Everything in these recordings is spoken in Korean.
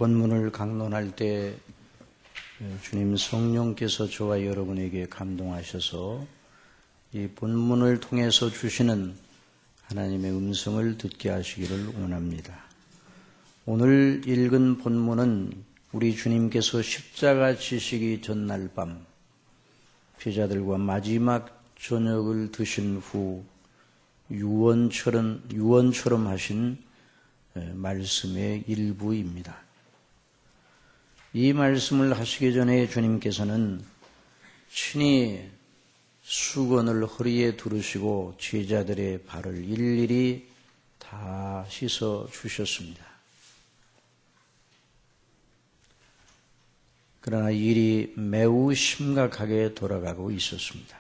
본문을 강론할 때 주님 성령께서 저와 여러분에게 감동하셔서 이 본문을 통해서 주시는 하나님의 음성을 듣게 하시기를 원합니다. 오늘 읽은 본문은 우리 주님께서 십자가 지시기 전날 밤 제자들과 마지막 저녁을 드신 후 유언처럼 하신 말씀의 일부입니다. 이 말씀을 하시기 전에 주님께서는 친히 수건을 허리에 두르시고 제자들의 발을 일일이 다 씻어 주셨습니다. 그러나 일이 매우 심각하게 돌아가고 있었습니다.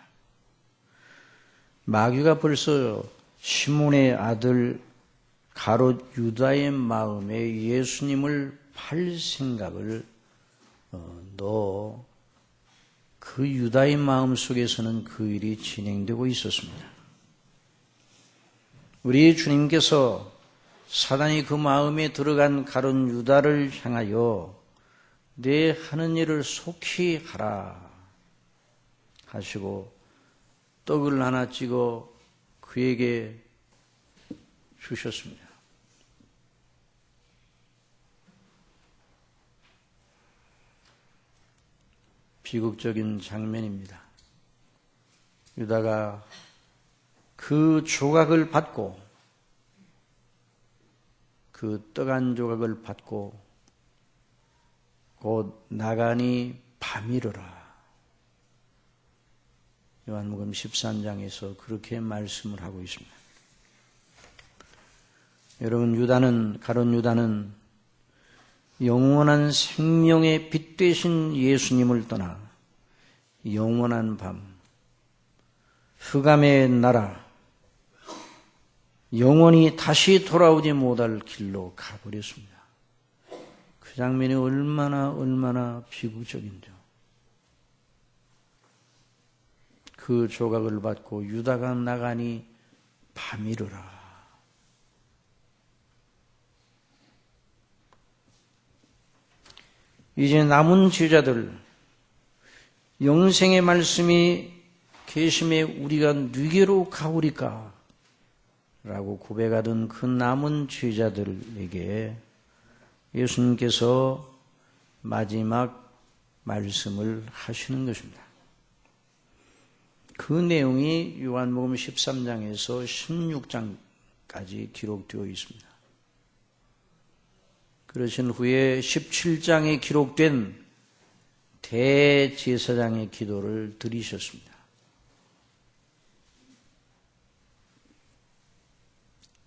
마귀가 벌써 시몬의 아들 가롯 유다의 마음에 예수님을 팔 생각을 넣어 그 유다의 마음 속에서는 그 일이 진행되고 있었습니다. 우리 주님께서 사단이 그 마음에 들어간 가룟 유다를 향하여 내 하는 일을 속히 하라 하시고 떡을 하나 찍어 그에게 주셨습니다. 비극적인 장면입니다. 유다가 그 조각을 받고 그 떡 한 조각을 받고 곧 나가니 밤이르라. 요한복음 13장에서 그렇게 말씀을 하고 있습니다. 여러분, 가룟 유다는 영원한 생명의 빛 되신 예수님을 떠나 영원한 밤, 흑암의 나라, 영원히 다시 돌아오지 못할 길로 가버렸습니다. 그 장면이 얼마나 비극적인죠. 그 조각을 받고 유다가 나가니 밤이르라. 이제 남은 제자들, 영생의 말씀이 계심에 우리가 누게로 가오리까? 라고 고백하던 그 남은 제자들에게 예수님께서 마지막 말씀을 하시는 것입니다. 그 내용이 요한복음 13장에서 16장까지 기록되어 있습니다. 그러신 후에 17장에 기록된 대제사장의 기도를 드리셨습니다.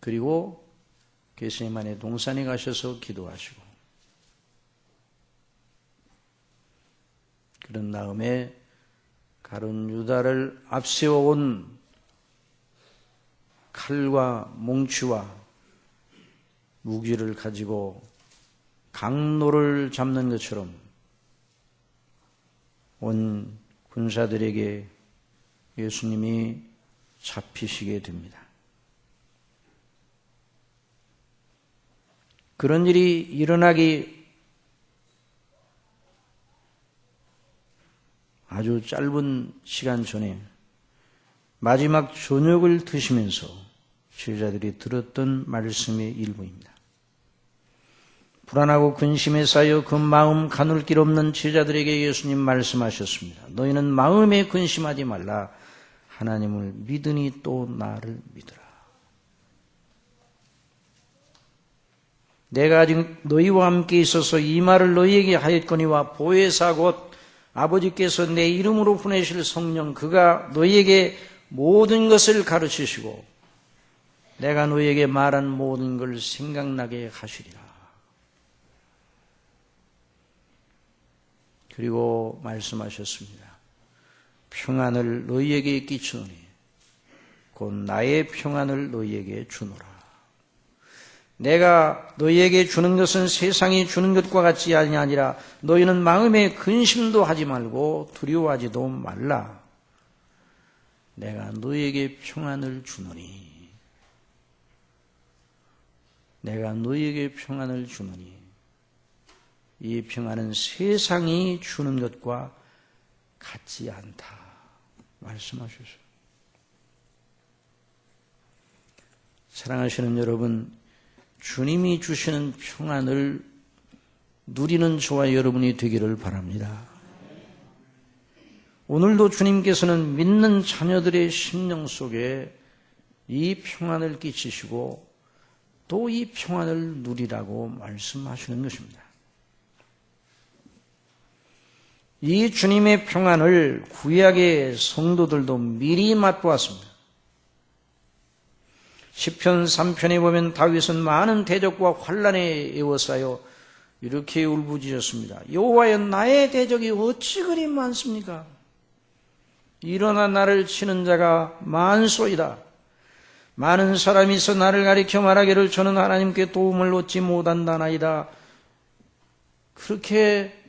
그리고 겟세마네 동산에 가셔서 기도하시고 그런 다음에 가룟 유다를 앞세워온 칼과 몽치와 무기를 가지고 강로를 잡는 것처럼 온 군사들에게 예수님이 잡히시게 됩니다. 그런 일이 일어나기 아주 짧은 시간 전에 마지막 저녁을 드시면서 제자들이 들었던 말씀의 일부입니다. 불안하고 근심에 쌓여 그 마음 가눌 길 없는 제자들에게 예수님 말씀하셨습니다. 너희는 마음에 근심하지 말라. 하나님을 믿으니 또 나를 믿으라. 내가 아직 너희와 함께 있어서 이 말을 너희에게 하였거니와 보혜사 곧 아버지께서 내 이름으로 보내실 성령 그가 너희에게 모든 것을 가르치시고 내가 너희에게 말한 모든 걸 생각나게 하시리라. 그리고 말씀하셨습니다. 평안을 너희에게 끼치노니 곧 나의 평안을 너희에게 주노라. 내가 너희에게 주는 것은 세상이 주는 것과 같지 아니하니라. 너희는 마음에 근심도 하지 말고 두려워하지도 말라. 내가 너희에게 평안을 주노니 내가 너희에게 평안을 주노니 이 평안은 세상이 주는 것과 같지 않다 말씀하셨어요. 사랑하시는 여러분, 주님이 주시는 평안을 누리는 저와 여러분이 되기를 바랍니다. 오늘도 주님께서는 믿는 자녀들의 심령 속에 이 평안을 끼치시고 또 이 평안을 누리라고 말씀하시는 것입니다. 이 주님의 평안을 구약의 성도들도 미리 맛보았습니다. 시편 3편에 보면 다윗은 많은 대적과 환난에 에워싸여 이렇게 울부짖었습니다. 여호와여 나의 대적이 어찌 그리 많습니까? 일어나 나를 치는 자가 많소이다. 많은 사람이 있어 나를 가리켜 말하기를 저는 하나님께 도움을 얻지 못한다나이다. 그렇게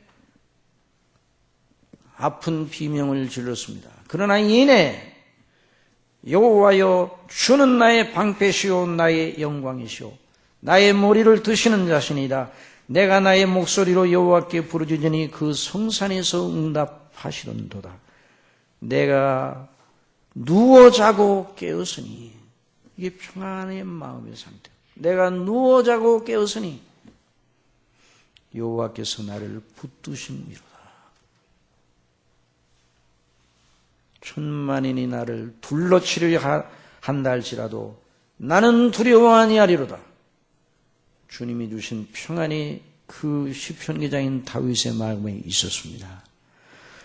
아픈 비명을 질렀습니다. 그러나 이내 여호와여 주는 나의 방패시오 나의 영광이시오 나의 머리를 드시는 자신이다. 내가 나의 목소리로 여호와께 부르짖으니 그 성산에서 응답하시던도다. 내가 누워 자고 깨었으니, 이게 평안의 마음의 상태. 내가 누워 자고 깨었으니 여호와께서 나를 붙드심이로다. 천만인이 나를 둘러치려 한다 할지라도 나는 두려워 아니하리로다. 주님이 주신 평안이 그 시편 기자인 다윗의 마음에 있었습니다.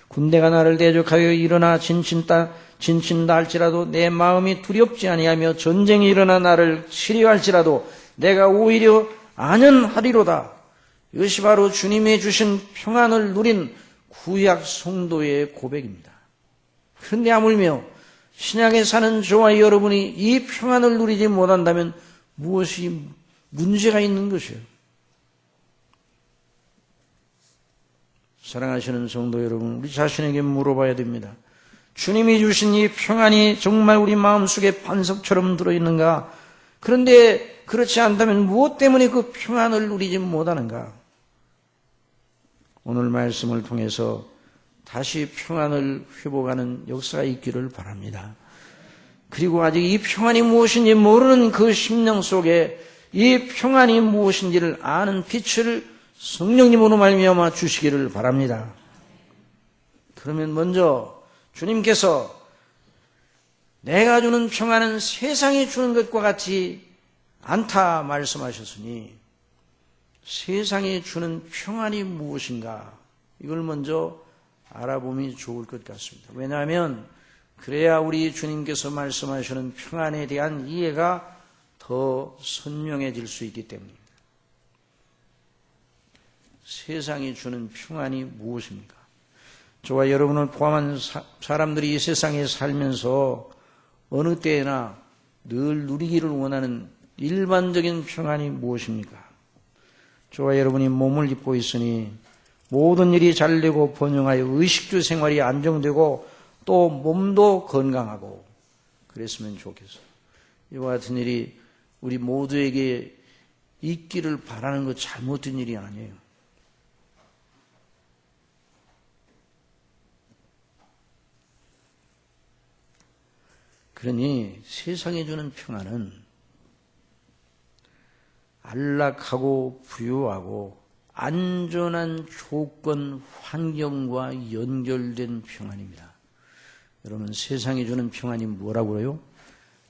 군대가 나를 대적하여 일어나 진친다 할지라도 내 마음이 두렵지 아니하며 전쟁이 일어나 나를 치려 할지라도 내가 오히려 안연하리로다. 이것이 바로 주님이 주신 평안을 누린 구약 성도의 고백입니다. 그런데 하물며 신약에 사는 저와 여러분이 이 평안을 누리지 못한다면 무엇이 문제가 있는 것이에요? 사랑하시는 성도 여러분, 우리 자신에게 물어봐야 됩니다. 주님이 주신 이 평안이 정말 우리 마음속에 반석처럼 들어있는가? 그런데 그렇지 않다면 무엇 때문에 그 평안을 누리지 못하는가? 오늘 말씀을 통해서 다시 평안을 회복하는 역사가 있기를 바랍니다. 그리고 아직 이 평안이 무엇인지 모르는 그 심령 속에 이 평안이 무엇인지를 아는 빛을 성령님으로 말미암아 주시기를 바랍니다. 그러면 먼저 주님께서 내가 주는 평안은 세상이 주는 것과 같지 않다 말씀하셨으니 세상이 주는 평안이 무엇인가, 이걸 먼저 알아보면 좋을 것 같습니다. 왜냐하면 그래야 우리 주님께서 말씀하시는 평안에 대한 이해가 더 선명해질 수 있기 때문입니다. 세상이 주는 평안이 무엇입니까? 저와 여러분을 포함한 사람들이 이 세상에 살면서 어느 때나 늘 누리기를 원하는 일반적인 평안이 무엇입니까? 저와 여러분이 몸을 입고 있으니 모든 일이 잘 되고 번영하여 의식주 생활이 안정되고 또 몸도 건강하고 그랬으면 좋겠어요. 이와 같은 일이 우리 모두에게 있기를 바라는 것 잘못된 일이 아니에요. 그러니 세상에 주는 평안은 안락하고 부유하고 안전한 조건, 환경과 연결된 평안입니다. 여러분, 세상이 주는 평안이 뭐라고 그래요?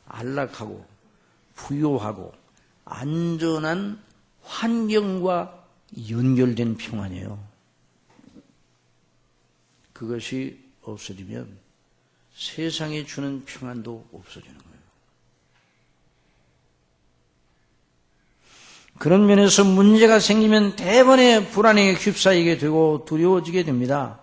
안락하고 부유하고 안전한 환경과 연결된 평안이에요. 그것이 없어지면 세상이 주는 평안도 없어지는 거예요. 그런 면에서 문제가 생기면 대번에 불안에 휩싸이게 되고 두려워지게 됩니다.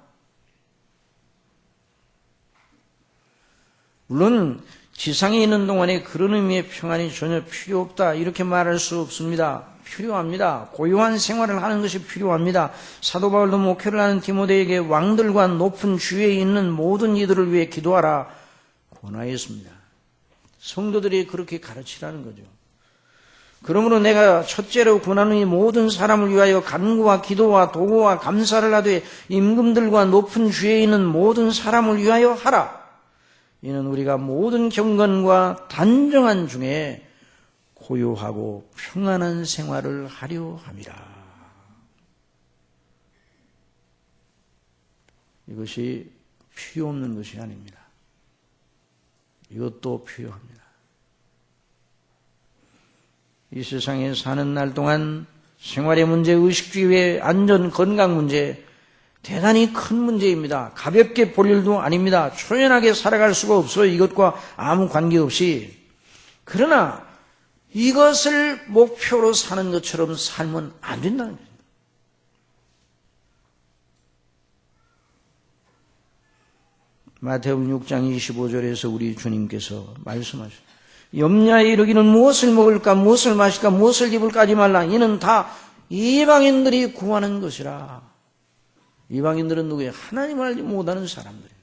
물론 지상에 있는 동안에 그런 의미의 평안이 전혀 필요 없다 이렇게 말할 수 없습니다. 필요합니다. 고요한 생활을 하는 것이 필요합니다. 사도 바울도 목회를 하는 디모데에게 왕들과 높은 주위에 있는 모든 이들을 위해 기도하라 권하였습니다. 성도들이 그렇게 가르치라는 거죠. 그러므로 내가 첫째로 권하는 이 모든 사람을 위하여 간구와 기도와 도구와 감사를 하되 임금들과 높은 주위에 있는 모든 사람을 위하여 하라. 이는 우리가 모든 경건과 단정한 중에 고요하고 평안한 생활을 하려 함이라. 이것이 필요 없는 것이 아닙니다. 이것도 필요합니다. 이 세상에 사는 날 동안 생활의 문제, 의식주의, 안전, 건강 문제 대단히 큰 문제입니다. 가볍게 볼 일도 아닙니다. 초연하게 살아갈 수가 없어요. 이것과 아무 관계없이. 그러나 이것을 목표로 사는 것처럼 살면 안 된다는 거예요. 마태복음 6장 25절에서 우리 주님께서 말씀하셨어요. 염려에 이르기는 무엇을 먹을까, 무엇을 마실까, 무엇을 입을까 하지 말라. 이는 다 이방인들이 구하는 것이라. 이방인들은 누구예요? 하나님을 알지 못하는 사람들이에요.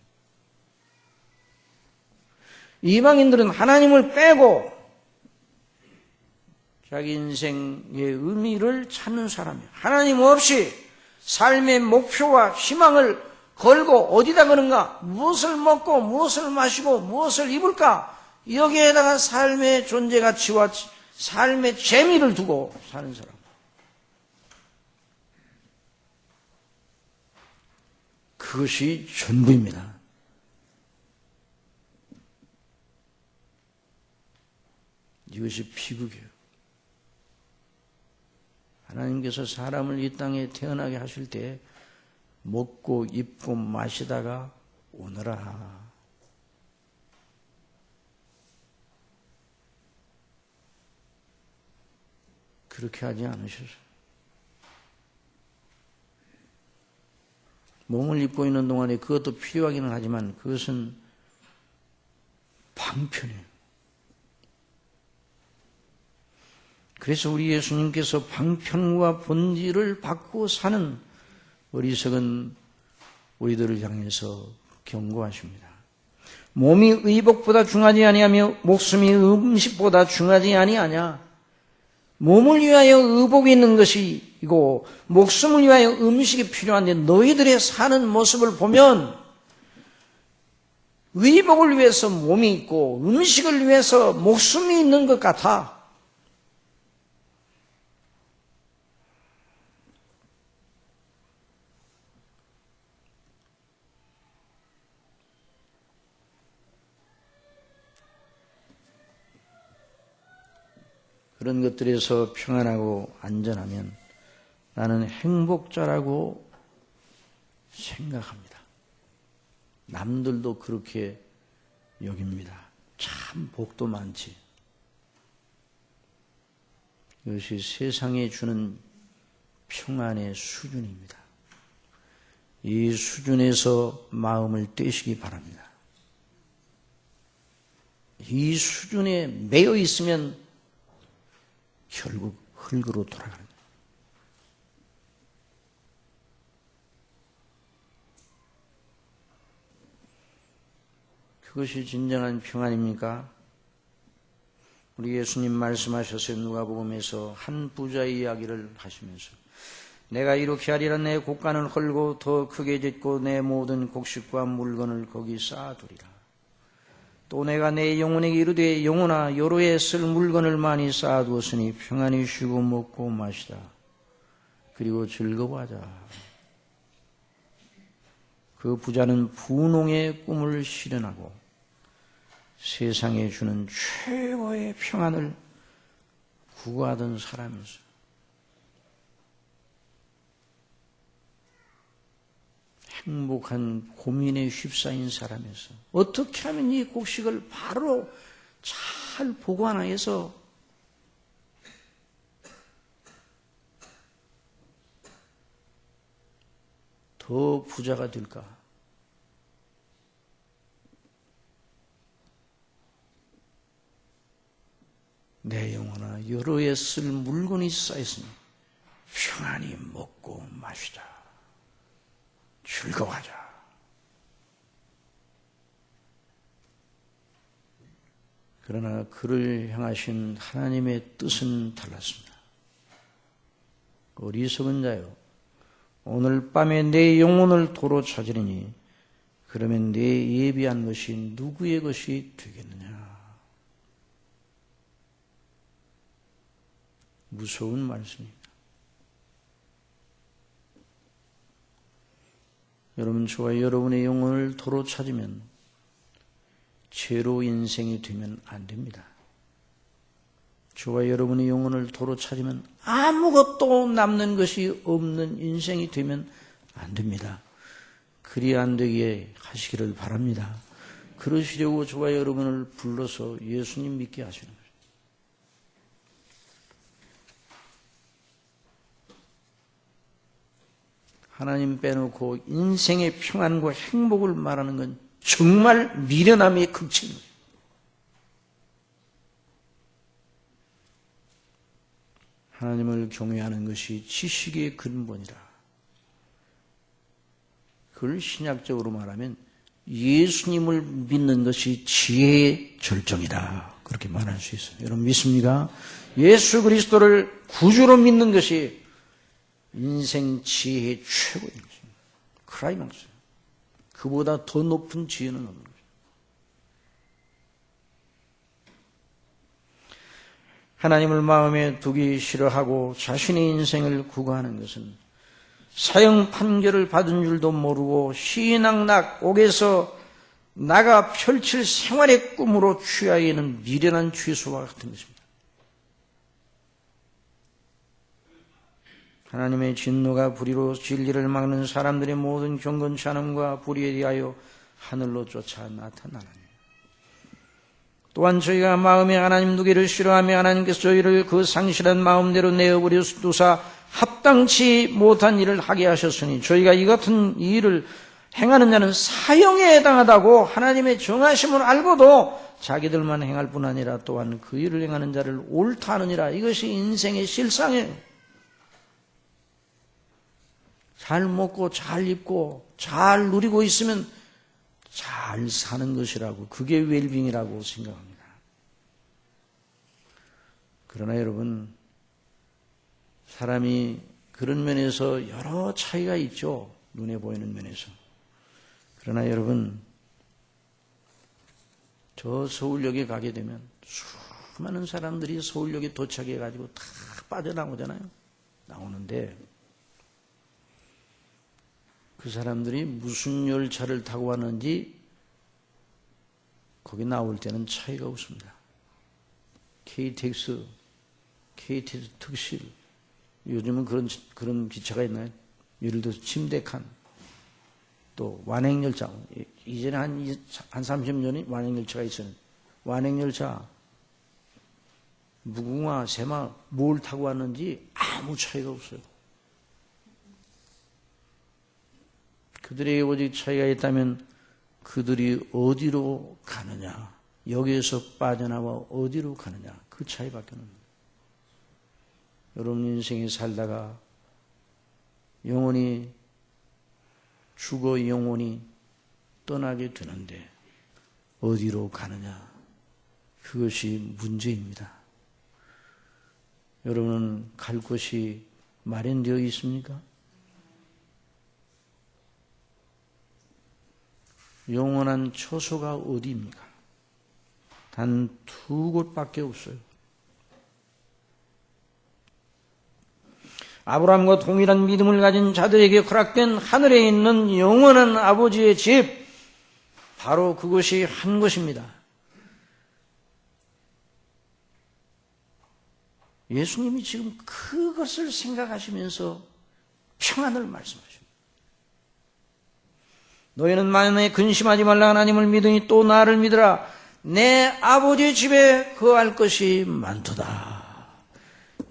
이방인들은 하나님을 빼고 자기 인생의 의미를 찾는 사람이에요. 하나님 없이 삶의 목표와 희망을 걸고 어디다 거는가? 무엇을 먹고 무엇을 마시고 무엇을 입을까? 여기에다가 삶의 존재 가치와 삶의 재미를 두고 사는 사람. 그것이 전부입니다. 이것이 비극이에요. 하나님께서 사람을 이 땅에 태어나게 하실 때 먹고 입고 마시다가 오너라. 그렇게 하지 않으셨어요. 몸을 입고 있는 동안에 그것도 필요하기는 하지만 그것은 방편이에요. 그래서 우리 예수님께서 방편과 본질을 바꾸어 사는 어리석은 우리들을 향해서 경고하십니다. 몸이 의복보다 중하지 아니하며 목숨이 음식보다 중하지 아니하냐. 몸을 위하여 의복이 있는 것이고 목숨을 위하여 음식이 필요한데 너희들의 사는 모습을 보면 의복을 위해서 몸이 있고 음식을 위해서 목숨이 있는 것 같아. 그런 것들에서 평안하고 안전하면 나는 행복자라고 생각합니다. 남들도 그렇게 여깁니다. 참 복도 많지. 이것이 세상에 주는 평안의 수준입니다. 이 수준에서 마음을 떼시기 바랍니다. 이 수준에 매여 있으면 결국 흙으로 돌아가는 거예요. 그것이 진정한 평안입니까? 우리 예수님 말씀하셨어요. 누가복음에서 한 부자의 이야기를 하시면서 내가 이렇게 하리라. 내 곡간을 헐고 더 크게 짓고 내 모든 곡식과 물건을 거기 쌓아두리라. 또 내가 내 영혼에게 이르되 영혼아 여로에 쓸 물건을 많이 쌓아두었으니 평안히 쉬고 먹고 마시다. 그리고 즐거워하자. 그 부자는 분홍의 꿈을 실현하고 세상에 주는 최고의 평안을 구하던 사람이었어요. 행복한 고민에 휩싸인 사람이었어요. 어떻게 하면 이 곡식을 바로 잘 보관해서 더 부자가 될까? 내 영혼아 여러 해 쓸 물건이 쌓였으니 평안히 먹고 마시자. 즐거워하자. 그러나 그를 향하신 하나님의 뜻은 달랐습니다. 어리석은 자요, 오늘 밤에 내 영혼을 도로 찾으리니 그러면 내 예비한 것이 누구의 것이 되겠느냐. 무서운 말씀입니다. 여러분, 저와 여러분의 영혼을 도로 찾으면 죄로 인생이 되면 안 됩니다. 저와 여러분의 영혼을 도로 찾으면 아무것도 남는 것이 없는 인생이 되면 안 됩니다. 그리 안 되게 하시기를 바랍니다. 그러시려고 저와 여러분을 불러서 예수님 믿게 하시는 거예요. 하나님 빼놓고 인생의 평안과 행복을 말하는 건 정말 미련함의 극치입니다. 하나님을 경외하는 것이 지식의 근본이라. 그걸 신약적으로 말하면 예수님을 믿는 것이 지혜의 절정이다. 그렇게 말할 수 있어요. 여러분 믿습니까? 예수 그리스도를 구주로 믿는 것이 인생 지혜의 최고인 것입니다. 크라이막스. 그보다 더 높은 지혜는 없는 거죠. 하나님을 마음에 두기 싫어하고 자신의 인생을 구가하는 것은 사형 판결을 받은 줄도 모르고 희낙낙 옥에서 나가 펼칠 생활의 꿈으로 취하기에는 미련한 죄수와 같은 것입니다. 하나님의 진노가 불의로 진리를 막는 사람들의 모든 경건치 않음과 불의에 대하여 하늘로 쫓아 나타나나니 또한 저희가 마음에 하나님 두기를 싫어하며 하나님께서 저희를 그 상실한 마음대로 내어버려 두사 합당치 못한 일을 하게 하셨으니 저희가 이 같은 일을 행하는 자는 사형에 해당하다고 하나님의 정하심을 알고도 자기들만 행할 뿐 아니라 또한 그 일을 행하는 자를 옳다 하느니라. 이것이 인생의 실상이에요. 잘 먹고 잘 입고 잘 누리고 있으면 잘 사는 것이라고, 그게 웰빙이라고 생각합니다. 그러나 여러분, 사람이 그런 면에서 여러 차이가 있죠. 눈에 보이는 면에서. 그러나 여러분, 저 서울역에 가게 되면 수많은 사람들이 서울역에 도착해가지고 다 빠져나오잖아요. 나오는데 그 사람들이 무슨 열차를 타고 왔는지 거기 나올 때는 차이가 없습니다. KTX 특실, 요즘은 그런 기차가 있나요? 예를 들어서 침대칸, 또 완행열차, 이제는 한 30년이 완행열차가 있었는데, 완행열차, 무궁화, 새마, 뭘 타고 왔는지 아무 차이가 없어요. 그들에게 오직 차이가 있다면 그들이 어디로 가느냐, 여기에서 빠져나와 어디로 가느냐, 그 차이밖에 없는 거예요. 여러분 인생에 살다가 영원히 죽어 영원히 떠나게 되는데 어디로 가느냐, 그것이 문제입니다. 여러분은 갈 곳이 마련되어 있습니까? 영원한 처소가 어디입니까? 단 2곳밖에 없어요. 아브라함과 동일한 믿음을 가진 자들에게 허락된 하늘에 있는 영원한 아버지의 집, 바로 그것이 한 곳입니다. 예수님이 지금 그것을 생각하시면서 평안을 말씀하십니다. 너희는 만에 근심하지 말라. 하나님을 믿으니 또 나를 믿으라. 내 아버지의 집에 거할 것이 많도다.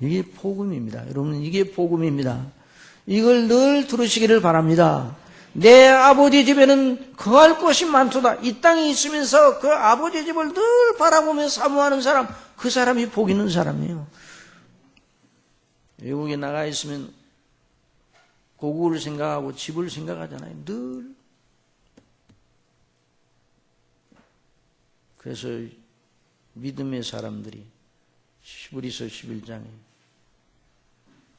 이게 복음입니다. 여러분, 이게 복음입니다. 이걸 늘 들으시기를 바랍니다. 내 아버지 집에는 거할 것이 많도다. 이 땅에 있으면서 그 아버지 집을 늘 바라보며 사모하는 사람, 그 사람이 복 있는 사람이에요. 외국에 나가 있으면 고국을 생각하고 집을 생각하잖아요. 늘. 그래서 믿음의 사람들이 히브리서 11장에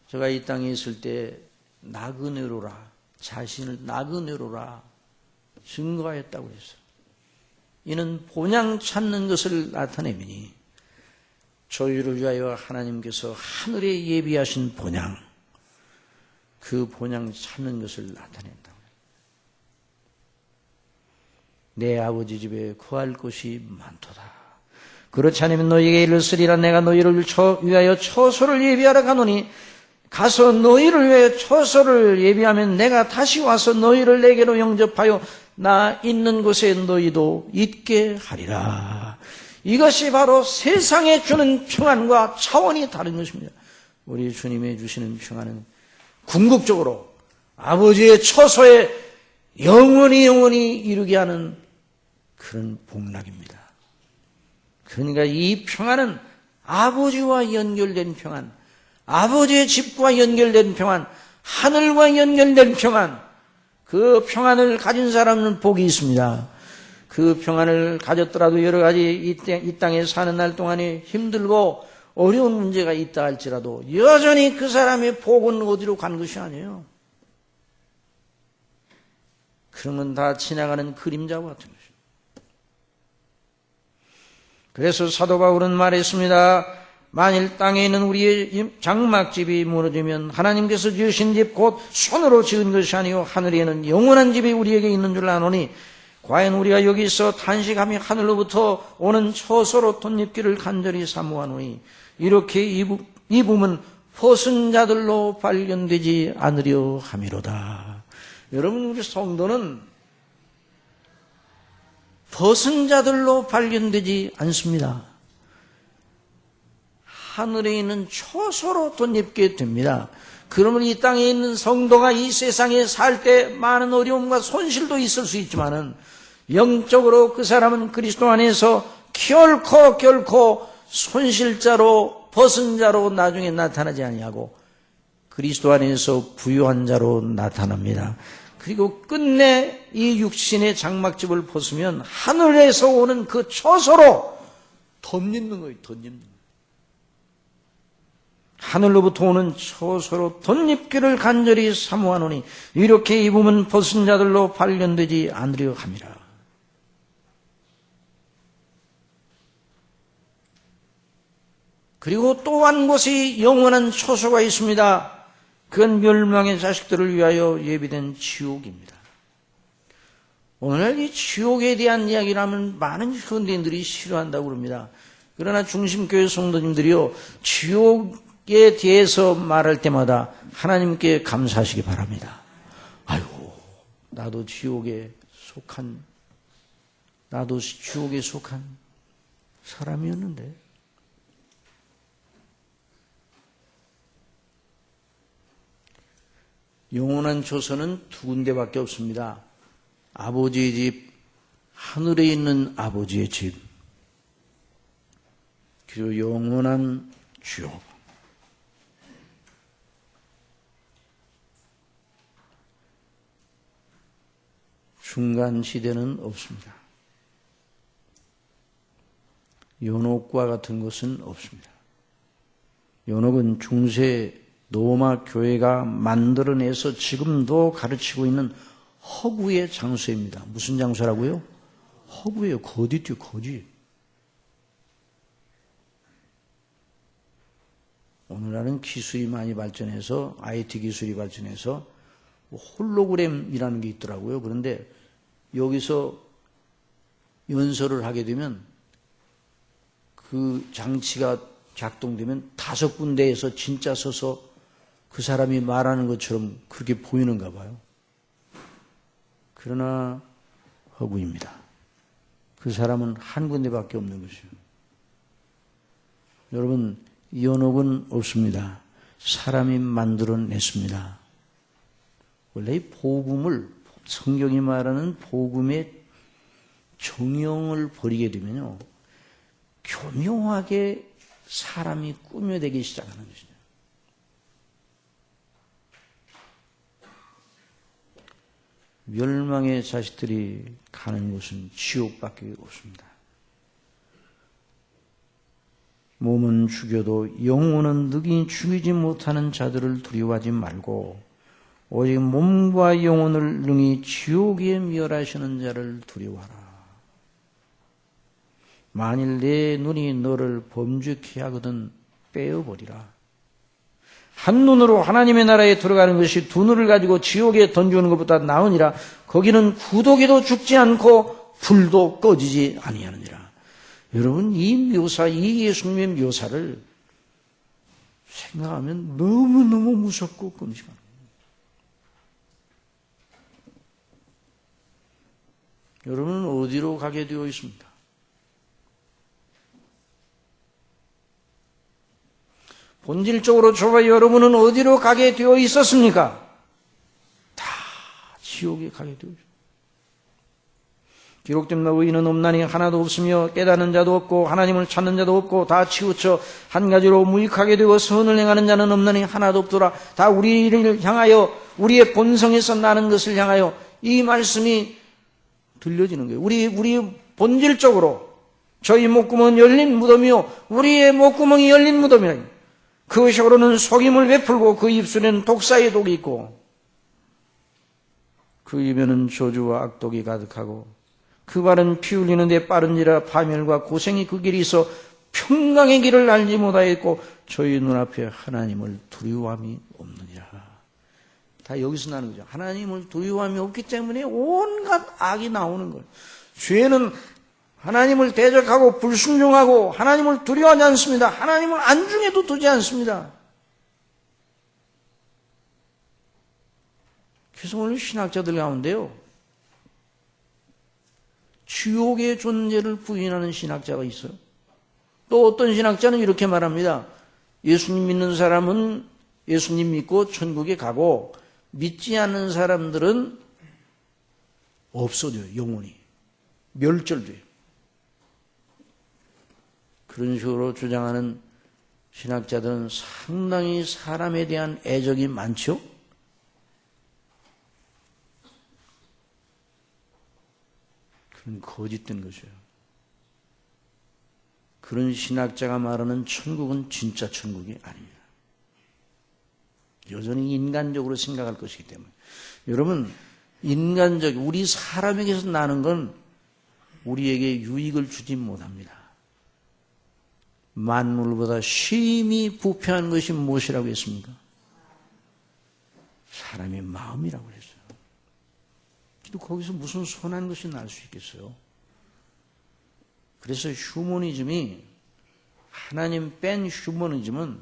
제가 이 땅에 있을 때 나그네로라, 자신을 나그네로라 증거하였다고 했어요. 이는 본향 찾는 것을 나타내미니 저희를 위하여 하나님께서 하늘에 예비하신 본향, 그 본향 찾는 것을 나타낸다. 내 아버지 집에 거할 곳이 많도다. 그렇지 않으면 너희에게 이르시리라. 내가 너희를 위하여 처소를 예비하러 가노니 가서 너희를 위하여 처소를 예비하면 내가 다시 와서 너희를 내게로 영접하여 나 있는 곳에 너희도 있게 하리라. 이것이 바로 세상에 주는 평안과 차원이 다른 것입니다. 우리 주님이 주시는 평안은 궁극적으로 아버지의 처소에 영원히 이루게 하는 그런 복락입니다. 그러니까 이 평안은 아버지와 연결된 평안, 아버지의 집과 연결된 평안, 하늘과 연결된 평안, 그 평안을 가진 사람은 복이 있습니다. 그 평안을 가졌더라도 여러 가지 이 땅에 사는 날 동안에 힘들고 어려운 문제가 있다 할지라도 여전히 그 사람의 복은 어디로 간 것이 아니에요. 그런 건 다 지나가는 그림자와 같은 것입니다. 그래서 사도 바울은 말했습니다. 만일 땅에 있는 우리의 장막집이 무너지면 하나님께서 지으신 집 곧 손으로 지은 것이 아니요 하늘에는 영원한 집이 우리에게 있는 줄 아노니 과연 우리가 여기서 탄식하며 하늘로부터 오는 처소로 덧입기를 간절히 사모하노니 이렇게 입음은 벗은 자들로 발견되지 않으려 함이로다. 여러분, 우리 성도는 벗은 자들로 발견되지 않습니다. 하늘에 있는 처소로 덧입게 됩니다. 그러면 이 땅에 있는 성도가 이 세상에 살 때 많은 어려움과 손실도 있을 수 있지만은 영적으로 그 사람은 그리스도 안에서 결코 손실자로 벗은 자로 나중에 나타나지 아니하고 그리스도 안에서 부유한 자로 나타납니다. 그리고 끝내 이 육신의 장막집을 벗으면 하늘에서 오는 그 처소로 덧입는 거예요. 덧입는 거예요. 하늘로부터 오는 처소로 덧입기를 간절히 사모하노니 이렇게 입으면 벗은 자들로 발견되지 않으려 함이라. 그리고 또 한 곳이 영원한 처소가 있습니다. 그건 멸망의 자식들을 위하여 예비된 지옥입니다. 오늘날 이 지옥에 대한 이야기를 하면 많은 현대인들이 싫어한다고 그럽니다. 그러나 중심교회 성도님들이요, 지옥에 대해서 말할 때마다 하나님께 감사하시기 바랍니다. 아이고, 나도 지옥에 속한 사람이었는데. 영원한 처소는 두 군데밖에 없습니다. 아버지의 집, 하늘에 있는 아버지의 집, 그리고 영원한 지옥. 중간 시대는 없습니다. 연옥과 같은 것은 없습니다. 연옥은 중세 로마 교회가 만들어내서 지금도 가르치고 있는 허구의 장소입니다. 무슨 장소라고요? 허구예요. 거짓이요, 거짓. 오늘날은 기술이 많이 발전해서, IT 기술이 발전해서 홀로그램이라는 게 있더라고요. 그런데 여기서 연설을 하게 되면 그 장치가 작동되면 5군데에서 진짜 서서 그 사람이 말하는 것처럼 그렇게 보이는가 봐요. 그러나 허구입니다. 그 사람은 한 군데밖에 없는 것이에요. 여러분, 연옥은 없습니다. 사람이 만들어냈습니다. 원래 이 복음을, 성경이 말하는 복음의 정형을 버리게 되면요, 교묘하게 사람이 꾸며대기 시작하는 것이죠. 멸망의 자식들이 가는 곳은 지옥밖에 없습니다. 몸은 죽여도 영혼은 능히 죽이지 못하는 자들을 두려워하지 말고 오직 몸과 영혼을 능히 지옥에 멸하시는 자를 두려워하라. 만일 내 눈이 너를 범죄케 하거든 빼어버리라. 한 눈으로 하나님의 나라에 들어가는 것이 두 눈을 가지고 지옥에 던지는 것보다 나으니라. 거기는 구더기도 죽지 않고 불도 꺼지지 아니하느니라. 여러분, 이 묘사, 이 예수님의 묘사를 생각하면 너무너무 무섭고 끔찍합니다. 여러분은 어디로 가게 되어 있습니다? 본질적으로 저와 여러분은 어디로 가게 되어 있었습니까? 다 지옥에 가게 되어 있습니다. 기록된 의인은 없나니 하나도 없으며 깨닫는 자도 없고 하나님을 찾는 자도 없고 다 치우쳐 한 가지로 무익하게 되고 선을 행하는 자는 없나니 하나도 없더라. 다 우리를 향하여 우리의 본성에서 나는 것을 향하여 이 말씀이 들려지는 거예요. 우리 본질적으로 저희 목구멍은 열린 무덤이요 우리의 목구멍이 열린 무덤이라. 그것이 오르는 속임을 베풀고 그 입술에는 독사의 독이 있고 그 입에는 저주와 악독이 가득하고 그 발은 피 흘리는데 빠른지라 파멸과 고생이 그 길이 있어 평강의 길을 알지 못하였고 저희 눈앞에 하나님을 두려워함이 없느니라. 다 여기서 나는 거죠. 하나님을 두려워함이 없기 때문에 온갖 악이 나오는 거예요. 죄는 하나님을 대적하고 불순종하고 하나님을 두려워하지 않습니다. 하나님을 안중에도 두지 않습니다. 그래서 오늘 신학자들 가운데요, 지옥의 존재를 부인하는 신학자가 있어요. 또 어떤 신학자는 이렇게 말합니다. 예수님 믿는 사람은 예수님 믿고 천국에 가고 믿지 않는 사람들은 없어져요. 영원히 멸절돼요. 그런 식으로 주장하는 신학자들은 상당히 사람에 대한 애적이 많죠. 그건 거짓된 것이에요. 그런 신학자가 말하는 천국은 진짜 천국이 아닙니다. 여전히 인간적으로 생각할 것이기 때문에. 여러분, 우리 사람에게서 나는 건 우리에게 유익을 주지 못합니다. 만물보다 심히 부패한 것이 무엇이라고 했습니까? 사람의 마음이라고 했어요. 또 거기서 무슨 선한 것이 날 수 있겠어요? 그래서 휴머니즘이, 하나님 뺀 휴머니즘은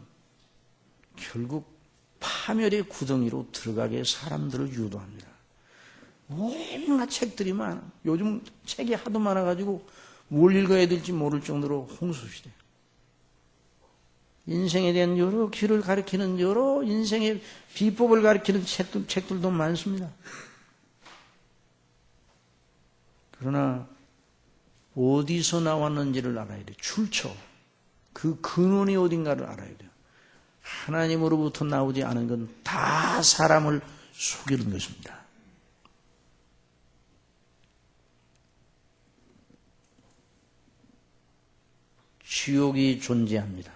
결국 파멸의 구덩이로 들어가게 사람들을 유도합니다. 온갖 책들이 많아. 요즘 책이 하도 많아가지고 뭘 읽어야 될지 모를 정도로 홍수시대. 인생에 대한 여러 길을 가리키는 여러 인생의 비법을 가리키는 책들도 많습니다. 그러나 어디서 나왔는지를 알아야 돼요. 출처. 그 근원이 어딘가를 알아야 돼요. 하나님으로부터 나오지 않은 건 다 사람을 속이는 것입니다. 지옥이 존재합니다.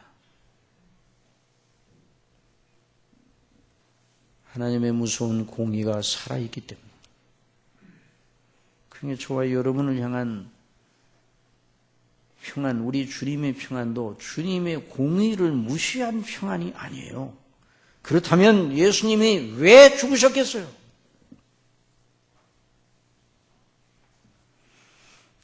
하나님의 무서운 공의가 살아있기 때문에. 그러니까 저와 여러분을 향한 평안, 우리 주님의 평안도 주님의 공의를 무시한 평안이 아니에요. 그렇다면 예수님이 왜 죽으셨겠어요?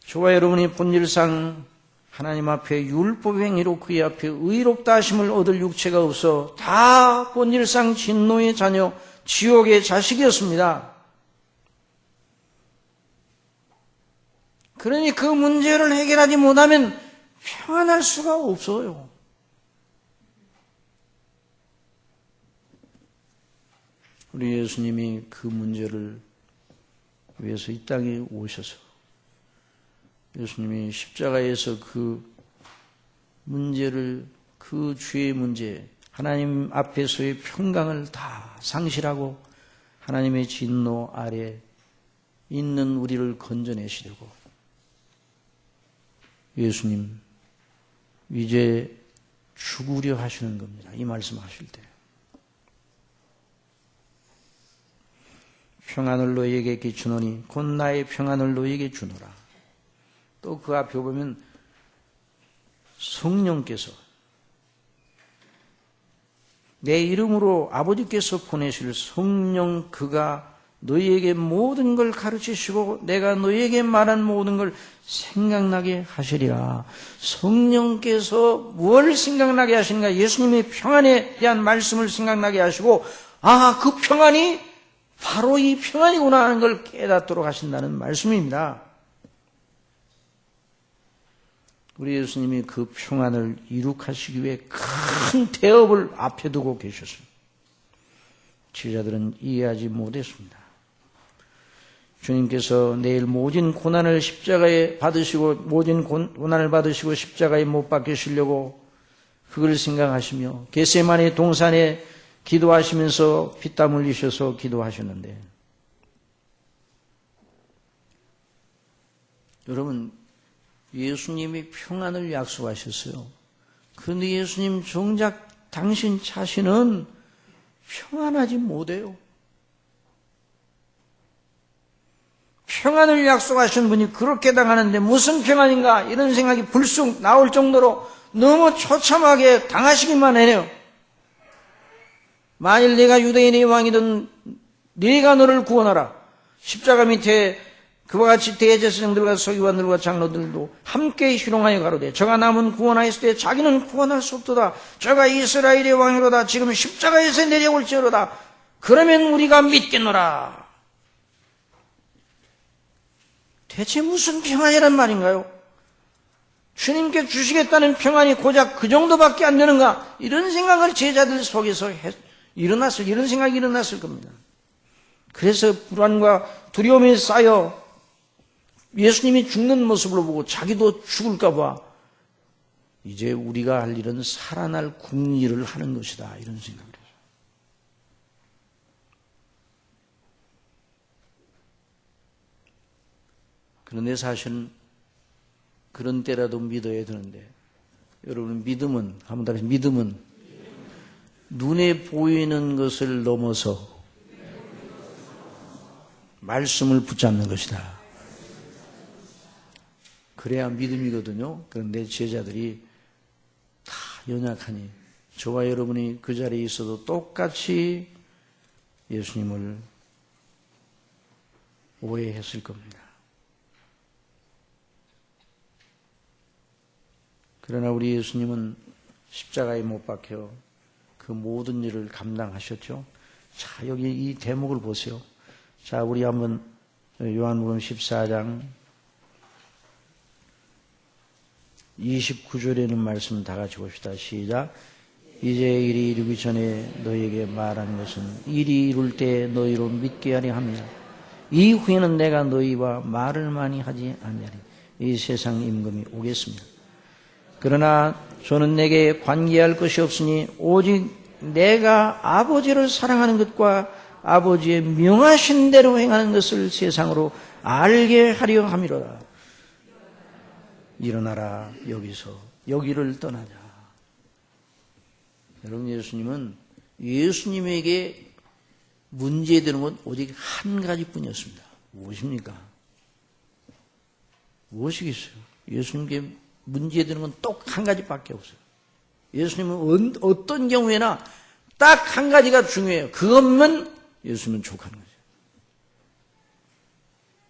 저와 여러분이 본질상 하나님 앞에 율법 행위로 그의 앞에 의롭다 하심을 얻을 육체가 없어 다 본질상 진노의 자녀, 지옥의 자식이었습니다. 그러니 그 문제를 해결하지 못하면 평안할 수가 없어요. 우리 예수님이 그 문제를 위해서 이 땅에 오셔서 예수님이 십자가에서 그 문제를, 그 죄의 문제, 하나님 앞에서의 평강을 다 상실하고 하나님의 진노 아래 있는 우리를 건져내시려고 예수님 이제 죽으려 하시는 겁니다. 이 말씀하실 때. 평안을 너희에게 주노니 곧 나의 평안을 너희에게 주노라. 또 그 앞에 보면 성령께서 내 이름으로 아버지께서 보내실 성령, 그가 너희에게 모든 걸 가르치시고 내가 너희에게 말한 모든 걸 생각나게 하시리라. 성령께서 뭘 생각나게 하시는가? 예수님의 평안에 대한 말씀을 생각나게 하시고, 아, 그 평안이 바로 이 평안이구나 하는 걸 깨닫도록 하신다는 말씀입니다. 우리 예수님이 그 평안을 이룩하시기 위해 큰 대업을 앞에 두고 계셨어요. 지자들은 이해하지 못했습니다. 주님께서 내일 모진 고난을 십자가에 받으시고, 모진 고난을 받으시고 십자가에 못 박히시려고 그걸 생각하시며 겟세마네 동산에 기도하시면서 피땀 흘리셔서 기도하셨는데, 여러분, 예수님이 평안을 약속하셨어요. 그런데 예수님 정작 당신 자신은 평안하지 못해요. 평안을 약속하신 분이 그렇게 당하는데 무슨 평안인가 이런 생각이 불쑥 나올 정도로 너무 처참하게 당하시기만 해요. 만일 내가 유대인의 왕이든 네가 너를 구원하라. 십자가 밑에 그와 같이 대제사장들과 서기관들과 장로들도 함께 희롱하여 가로되 저가 남은 구원하였을 때 자기는 구원할 수 없도다. 저가 이스라엘의 왕이로다. 지금 십자가에서 내려올지어로다. 그러면 우리가 믿겠노라. 대체 무슨 평안이란 말인가요? 주님께 주시겠다는 평안이 고작 그 정도밖에 안 되는가? 이런 생각을 제자들 속에서 이런 생각이 일어났을 겁니다. 그래서 불안과 두려움이 쌓여 예수님이 죽는 모습을 보고 자기도 죽을까 봐 이제 우리가 할 일은 살아날 국리를 하는 것이다. 이런 생각을 해요. 그런데 사실은 그런 때라도 믿어야 되는데 여러분 믿음은 한번 다시 믿음은 눈에 보이는 것을 넘어서 말씀을 붙잡는 것이다. 그래야 믿음이거든요. 그런데 제자들이 다 연약하니 저와 여러분이 그 자리에 있어도 똑같이 예수님을 오해했을 겁니다. 그러나 우리 예수님은 십자가에 못 박혀 그 모든 일을 감당하셨죠. 자, 여기 이 대목을 보세요. 자, 우리 한번 요한복음 14장 29절에 있는 말씀 다 같이 봅시다. 시작. 이제 일이 이루기 전에 너희에게 말한 것은 일이 이룰 때 너희로 믿게 하려 함이라. 이후에는 내가 너희와 말을 많이 하지 아니하리. 이 세상 임금이 오겠습니다. 그러나 저는 내게 관계할 것이 없으니 오직 내가 아버지를 사랑하는 것과 아버지의 명하신 대로 행하는 것을 세상으로 알게 하려 함이로다. 일어나라. 여기를 떠나자. 여러분, 예수님에게 문제되는 건 오직 한 가지뿐이었습니다. 무엇입니까? 무엇이겠어요? 예수님께 문제되는 건 딱 한 가지밖에 없어요. 예수님은 어떤 경우에나 딱 한 가지가 중요해요. 그것만 예수님은 족하는 거죠.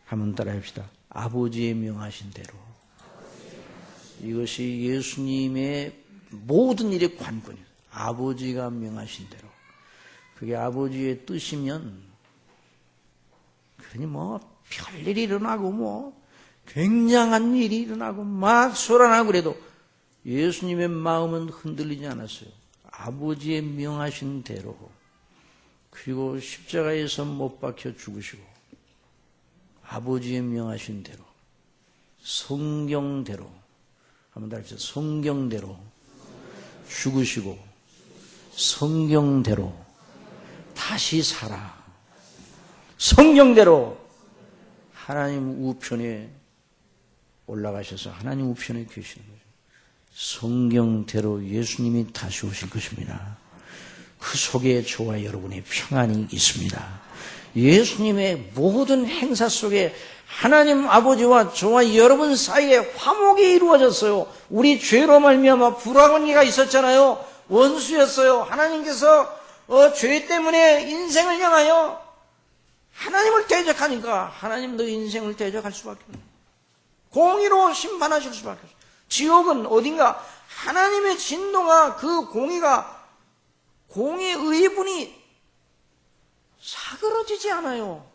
한번 따라 합시다. 아버지의 명하신 대로. 이것이 예수님의 모든 일의 관건이에요. 아버지가 명하신 대로. 그게 아버지의 뜻이면 그러니 별일이 일어나고 굉장한 일이 일어나고 막 소란하고 그래도 예수님의 마음은 흔들리지 않았어요. 아버지의 명하신 대로. 그리고 십자가에서 못 박혀 죽으시고 아버지의 명하신 대로 성경대로 한번 더 합시다. 성경대로 죽으시고 성경대로 다시 살아. 성경대로 하나님 우편에 올라가셔서 하나님 우편에 계시는 거죠. 성경대로 예수님이 다시 오실 것입니다. 그 속에 저와 여러분의 평안이 있습니다. 예수님의 모든 행사 속에 하나님 아버지와 저와 여러분 사이에 화목이 이루어졌어요. 우리 죄로 말미암아 불화관계가 있었잖아요. 원수였어요. 하나님께서 죄 때문에 인생을 향하여 하나님을 대적하니까 하나님도 인생을 대적할 수밖에 없어요. 공의로 심판하실 수밖에 없어요. 지옥은 어딘가 하나님의 진노가 그 공의 의분이 사그러지지 않아요.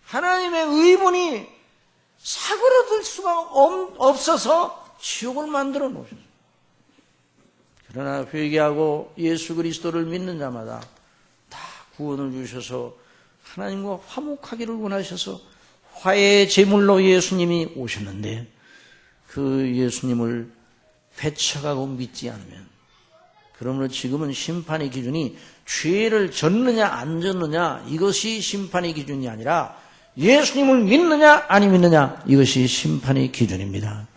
하나님의 의분이 사그러들 수가 없어서 지옥을 만들어 놓으셨어요. 그러나 회개하고 예수 그리스도를 믿는 자마다 다 구원을 주셔서 하나님과 화목하기를 원하셔서 화해의 제물로 예수님이 오셨는데 그 예수님을 배척하고 믿지 않으면 그러므로 지금은 심판의 기준이 죄를 졌느냐 안 졌느냐 이것이 심판의 기준이 아니라 예수님을 믿느냐 안 믿느냐, 이것이 심판의 기준입니다.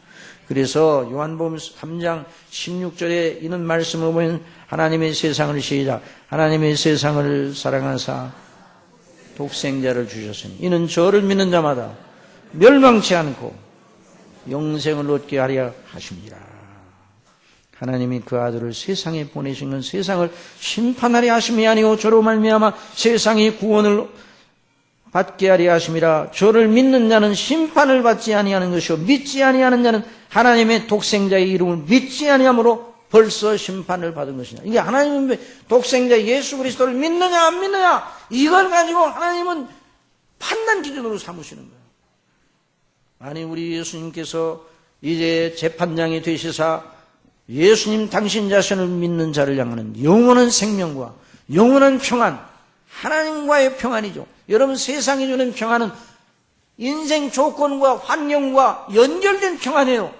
그래서 요한복음 3장 16절에 있는 말씀을 보면 하나님의 세상을 시작, 하나님의 세상을 사랑하사 독생자를 주셨으니 이는 저를 믿는 자마다 멸망치 않고 영생을 얻게 하려 하십니다. 하나님이 그 아들을 세상에 보내신 건 세상을 심판하려 하심이 아니고 저로 말미암아 세상이 구원을 받게 하려 하심이라. 저를 믿는 자는 심판을 받지 아니하는 것이요 믿지 아니하는 자는 하나님의 독생자의 이름을 믿지 아니함으로 벌써 심판을 받은 것이냐. 이게 하나님의 독생자 예수 그리스도를 믿느냐 안 믿느냐, 이걸 가지고 하나님은 판단 기준으로 삼으시는 거예요. 아니, 우리 예수님께서 이제 재판장이 되시사 예수님 당신 자신을 믿는 자를 향하는 영원한 생명과 영원한 평안, 하나님과의 평안이죠. 여러분, 세상이 주는 평안은 인생 조건과 환경과 연결된 평안이에요.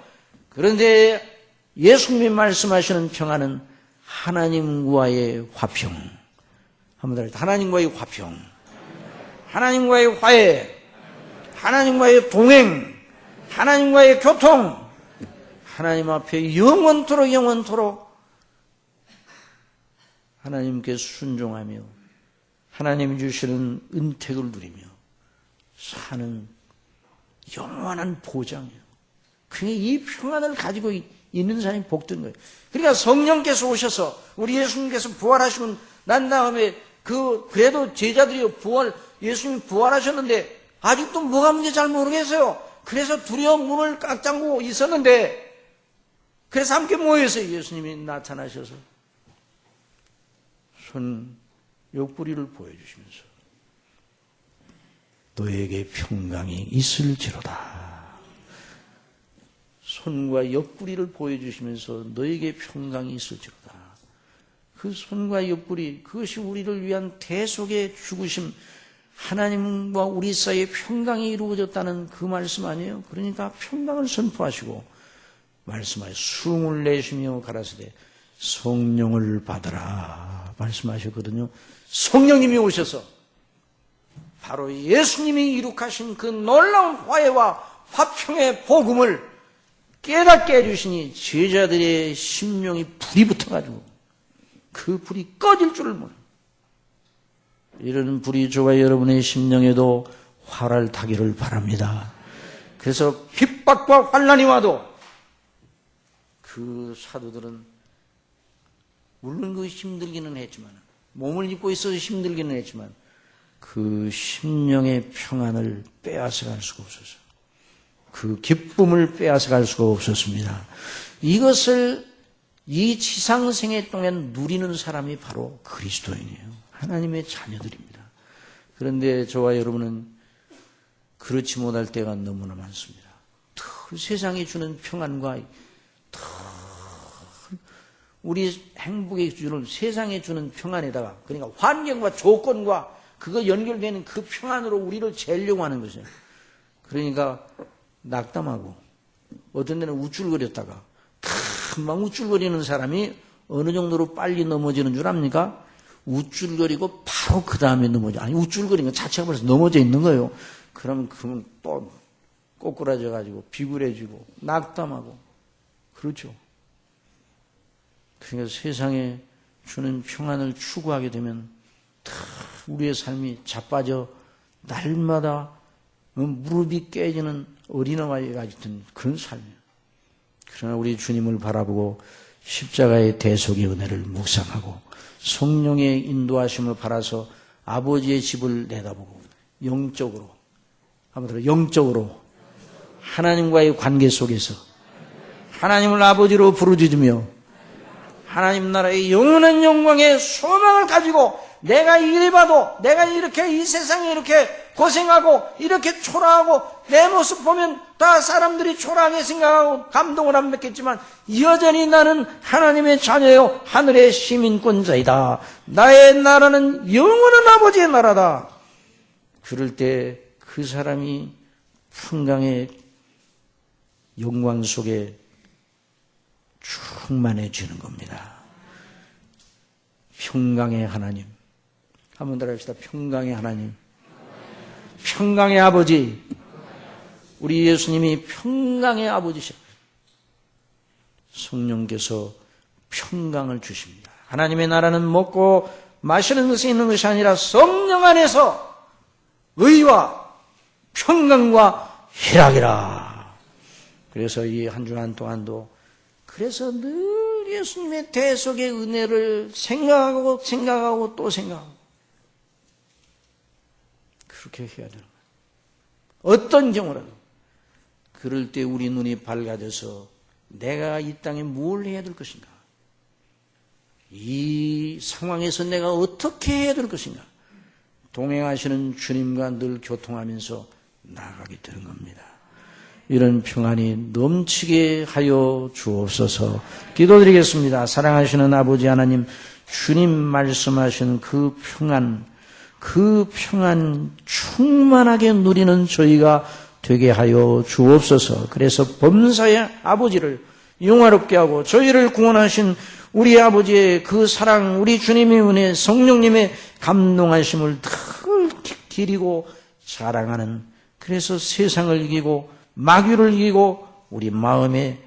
그런데 예수님이 말씀하시는 평안은 하나님과의 화평. 한번 더, 하나님과의 화평, 하나님과의 화해, 하나님과의 동행, 하나님과의 교통, 하나님 앞에 영원토록 하나님께 순종하며 하나님이 주시는 은택을 누리며 사는 영원한 보장이에요. 그게 이 평안을 가지고 있는 사람이 복된 거예요. 그러니까 성령께서 오셔서 우리 예수님께서 부활하시고 난 다음에 그래도 제자들이 예수님이 부활하셨는데 아직도 뭐가 문제인지 잘 모르겠어요. 그래서 두려운 문을 꽉 잠그고 있었는데, 그래서 함께 모여서 예수님이 나타나셔서 손 옆구리를 보여주시면서 너에게 평강이 있을지로다. 손과 옆구리를 보여주시면서 너에게 평강이 있을지로다. 그 손과 옆구리, 그것이 우리를 위한 대속의 죽으심, 하나님과 우리 사이에 평강이 이루어졌다는 그 말씀 아니에요? 그러니까 평강을 선포하시고 말씀하여 숨을 내쉬며 가라사대 성령을 받으라 말씀하셨거든요. 성령님이 오셔서 바로 예수님이 이룩하신 그 놀라운 화해와 화평의 복음을 깨닫게 해주시니 제자들의 심령이 불이 붙어가지고 그 불이 꺼질 줄을 몰라요. 이런 불이 저와 여러분의 심령에도 활을 타기를 바랍니다. 그래서 핍박과 환난이 와도 그 사도들은 물론 그 힘들기는 했지만, 몸을 입고 있어서 힘들기는 했지만 그 심령의 평안을 빼앗아갈 수가 없었어요. 그 기쁨을 빼앗아갈 수가 없었습니다. 이것을 이 지상생애 동안 누리는 사람이 바로 그리스도인이에요. 하나님의 자녀들입니다. 그런데 저와 여러분은 그렇지 못할 때가 너무나 많습니다. 세상이 주는 평안과 우리 행복에 주는, 세상에 주는 평안에다가, 그러니까 환경과 조건과 그거 연결되는 그 평안으로 우리를 재려고 하는 것이에요. 그러니까 낙담하고 어떤 데는 우쭐거렸다가 금방 우쭐거리는 사람이 어느 정도로 빨리 넘어지는 줄 압니까? 우쭐거리고 바로 그 다음에 넘어져. 아니, 우쭐거리는 것 자체가 벌써 넘어져 있는 거예요. 그러면 또 꼬꾸라져가지고 비굴해지고 낙담하고 그렇죠. 그러니까 세상에 주는 평안을 추구하게 되면 우리의 삶이 자빠져 날마다 무릎이 깨지는 어린아이와 같은 그런 삶이에요. 그러나 우리 주님을 바라보고 십자가의 대속의 은혜를 묵상하고 성령의 인도하심을 바라서 아버지의 집을 내다보고 영적으로, 한번 영적으로 하나님과의 관계 속에서 하나님을 아버지로 부르짖으며 하나님 나라의 영원한 영광의 소망을 가지고 내가 이리 봐도, 내가 이렇게 이 세상에 이렇게 고생하고 이렇게 초라하고 내 모습 보면 다 사람들이 초라하게 생각하고 감동을 안 받겠지만 여전히 나는 하나님의 자녀요 하늘의 시민권자이다. 나의 나라는 영원한 아버지의 나라다. 그럴 때 그 사람이 평강의 영광 속에 충만해지는 겁니다. 평강의 하나님. 한번 더 합시다. 평강의 하나님. 평강의 아버지, 우리 예수님이 평강의 아버지셔. 성령께서 평강을 주십니다. 하나님의 나라는 먹고 마시는 것에 있는 것이 아니라 성령 안에서 의와 평강과 희락이라. 그래서 이 한 주간 동안도 그래서 늘 예수님의 대속의 은혜를 생각하고 또 생각하고 그렇게 해야 되는 거예요. 어떤 경우라도 그럴 때 우리 눈이 밝아져서 내가 이 땅에 뭘 해야 될 것인가? 이 상황에서 내가 어떻게 해야 될 것인가? 동행하시는 주님과 늘 교통하면서 나아가게 되는 겁니다. 이런 평안이 넘치게 하여 주옵소서. 기도드리겠습니다. 사랑하시는 아버지 하나님, 주님 말씀하신 그 평안 충만하게 누리는 저희가 되게 하여 주옵소서. 그래서 범사의 아버지를 영화롭게 하고 저희를 구원하신 우리 아버지의 그 사랑, 우리 주님의 은혜, 성령님의 감동하심을 늘 기리고 자랑하는, 그래서 세상을 이기고 마귀를 이기고 우리 마음의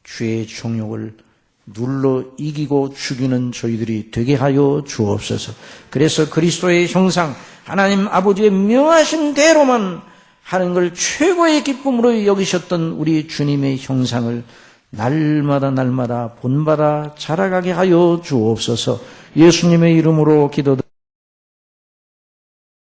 죄의 정욕을 눌러 이기고 죽이는 저희들이 되게 하여 주옵소서. 그래서 그리스도의 형상, 하나님 아버지의 명하신 대로만 하는 걸 최고의 기쁨으로 여기셨던 우리 주님의 형상을 날마다 본받아 자라가게 하여 주옵소서. 예수님의 이름으로 기도드립니다.